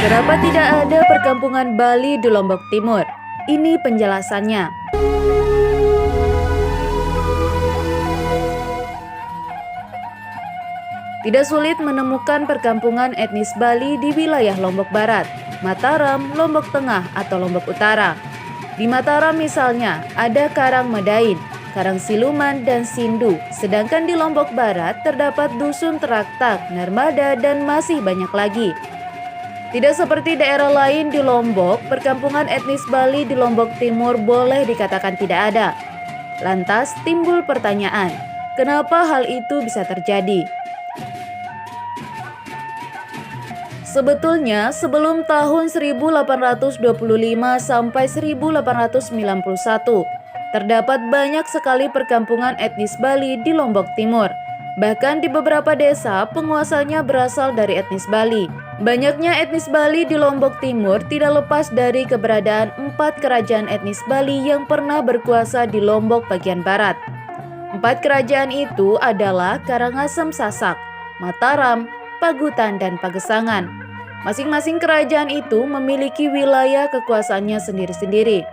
Kenapa tidak ada perkampungan Bali di Lombok Timur? Ini penjelasannya. Tidak sulit menemukan perkampungan etnis Bali di wilayah Lombok Barat, Mataram, Lombok Tengah, atau Lombok Utara. Di Mataram misalnya, ada Karang Medain, Karang Siluman, dan Sindu. Sedangkan di Lombok Barat terdapat Dusun Teraktak, Narmada, dan masih banyak lagi. Tidak seperti daerah lain di Lombok, perkampungan etnis Bali di Lombok Timur boleh dikatakan tidak ada. Lantas timbul pertanyaan, kenapa hal itu bisa terjadi? Sebetulnya sebelum tahun 1825 sampai 1891, terdapat banyak sekali perkampungan etnis Bali di Lombok Timur. Bahkan di beberapa desa, penguasanya berasal dari etnis Bali. Banyaknya etnis Bali di Lombok Timur tidak lepas dari keberadaan 4 kerajaan etnis Bali yang pernah berkuasa di Lombok bagian barat. 4 kerajaan itu adalah Karangasem Sasak, Mataram, Pagutan, dan Pagesangan. Masing-masing kerajaan itu memiliki wilayah kekuasaannya sendiri-sendiri.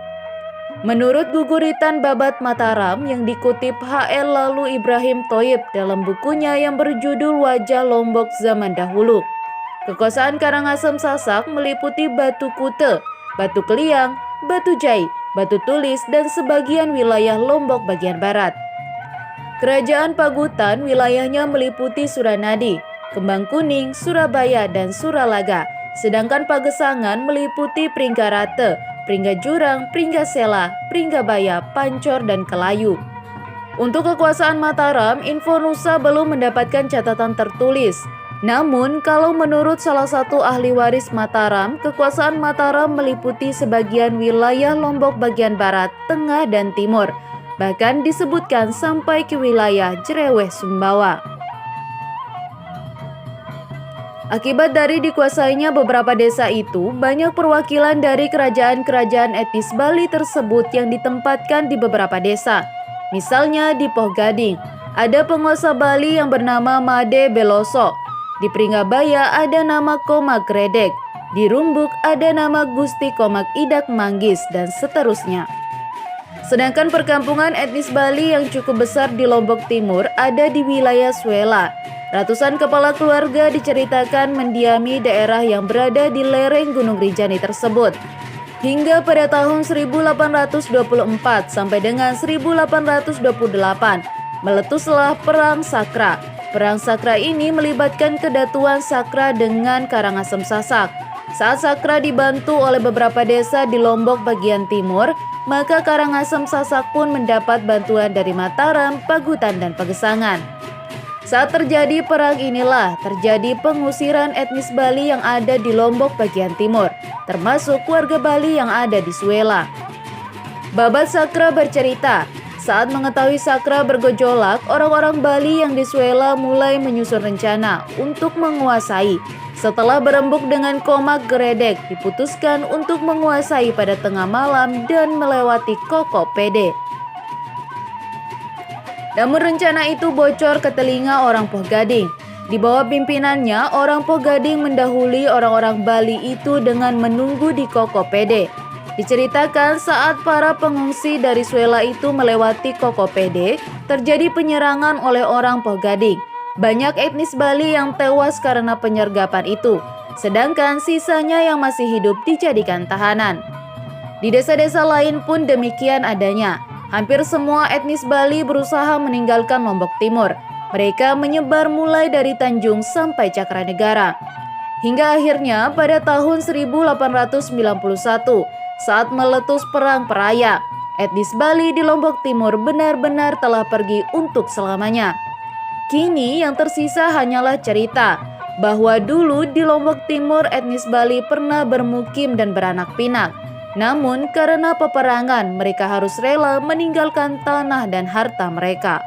Menurut Guguritan Babat Mataram yang dikutip H.L. Lalu Ibrahim Thoib dalam bukunya yang berjudul Wajah Lombok Zaman Dahulu, kekuasaan Karangasem Sasak meliputi Batu Kute, Batu Keliang, Batu Jai, Batu Tulis, dan sebagian wilayah Lombok bagian barat. Kerajaan Pagutan wilayahnya meliputi Suranadi, Kembang Kuning, Surabaya, dan Suralaga. Sedangkan Pagesangan meliputi Pringgarate, Pringgajurang, Pringgasela, Pringgabaya, Pancor, dan Kelayu. Untuk kekuasaan Mataram, Infonusa belum mendapatkan catatan tertulis. Namun, kalau menurut salah satu ahli waris Mataram, kekuasaan Mataram meliputi sebagian wilayah Lombok bagian barat, tengah, dan timur. Bahkan disebutkan sampai ke wilayah Jereweh Sumbawa. Akibat dari dikuasainya beberapa desa itu, banyak perwakilan dari kerajaan-kerajaan etnis Bali tersebut yang ditempatkan di beberapa desa. Misalnya di Poh Gading, ada penguasa Bali yang bernama Made Beloso. Di Pringgabaya ada nama Komak Gredek. Di Rumbuk ada nama Gusti Komak Idak Manggis, dan seterusnya. Sedangkan perkampungan etnis Bali yang cukup besar di Lombok Timur ada di wilayah Suela. Ratusan kepala keluarga diceritakan mendiami daerah yang berada di lereng Gunung Rinjani tersebut. Hingga pada tahun 1824 sampai dengan 1828, meletuslah Perang Sakra. Perang Sakra ini melibatkan kedatuan Sakra dengan Karangasem Sasak. Saat Sakra dibantu oleh beberapa desa di Lombok bagian timur, maka Karangasem Sasak pun mendapat bantuan dari Mataram, Pagutan, dan Pagesangan. Saat terjadi perang inilah terjadi pengusiran etnis Bali yang ada di Lombok bagian timur, termasuk warga Bali yang ada di Suela. Babat Sakra bercerita, saat mengetahui Sakra bergejolak, orang-orang Bali yang di Suela mulai menyusun rencana untuk menguasai. Setelah berembuk dengan Komak Gredek, diputuskan untuk menguasai pada tengah malam dan melewati Koko Pede. Namun rencana itu bocor ke telinga orang Poh Gading. Di bawah pimpinannya, orang Poh Gading mendahului orang-orang Bali itu dengan menunggu di Koko Pede. Diceritakan saat para pengungsi dari Suela itu melewati Koko Pede, terjadi penyerangan oleh orang Poh Gading. Banyak etnis Bali yang tewas karena penyergapan itu, sedangkan sisanya yang masih hidup dijadikan tahanan. Di desa-desa lain pun demikian adanya. Hampir semua etnis Bali berusaha meninggalkan Lombok Timur. Mereka menyebar mulai dari Tanjung sampai Cakranegara. Hingga akhirnya pada tahun 1891, saat meletus Perang Peraya, etnis Bali di Lombok Timur benar-benar telah pergi untuk selamanya. Kini yang tersisa hanyalah cerita bahwa dulu di Lombok Timur etnis Bali pernah bermukim dan beranak pinak. Namun karena peperangan mereka harus rela meninggalkan tanah dan harta mereka.